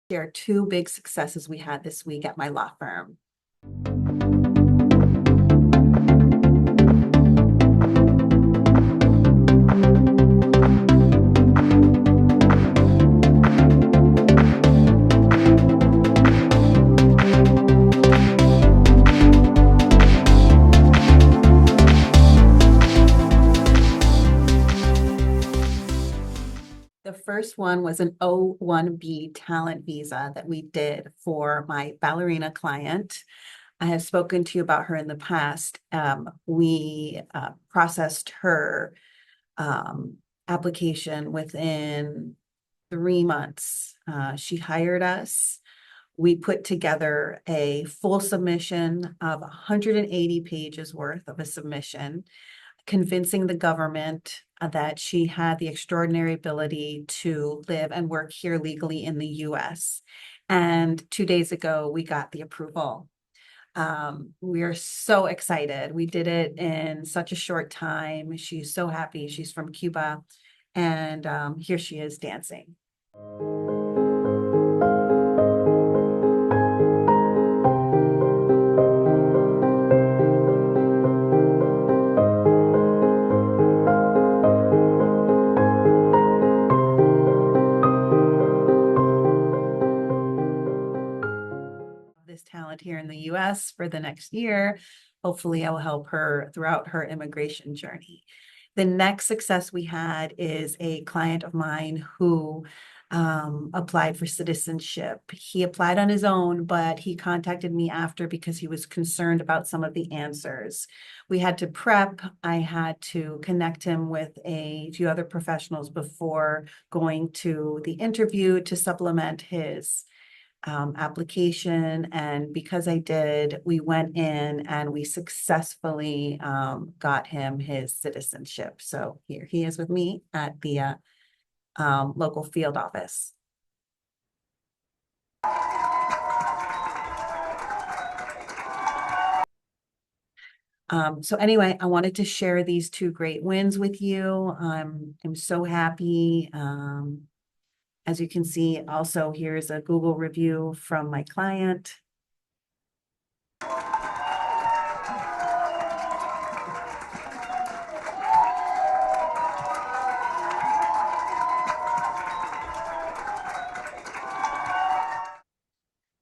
Share two big successes we had this week at my law firm. The first one was an O-1B talent visa that we did for my ballerina client. I have spoken to you about her in the past. We processed her application within 3 months. She hired us. We put together a full submission of 180 pages worth of a submission, convincing the government that she had the extraordinary ability to live and work here legally in the US. And 2 days ago, we got the approval. We are so excited. We did it in such a short time. She's so happy. She's from Cuba. And here she is dancing. This talent here in the US for the next year. Hopefully, I will help her throughout her immigration journey. The next success we had is a client of mine who applied for citizenship. He applied on his own, but he contacted me after because he was concerned about some of the answers. We had to prep. I had to connect him with a few other professionals before going to the interview to supplement his application. And because I did, we went in and we successfully got him his citizenship. So here he is with me at the local field office. So anyway, I wanted to share these two great wins with you. I'm so happy. As you can see, also here's a Google review from my client.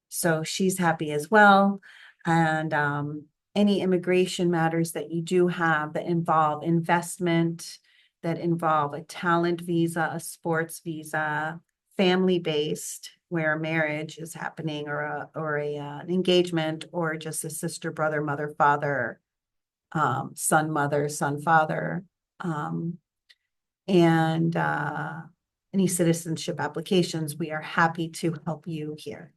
So she's happy as well. And any immigration matters that you do have that involve investment, that involve a talent visa, a sports visa, family-based, where a marriage is happening or an engagement, or just a sister, brother, mother, father, son, mother, son, father, and any citizenship applications, we are happy to help you here.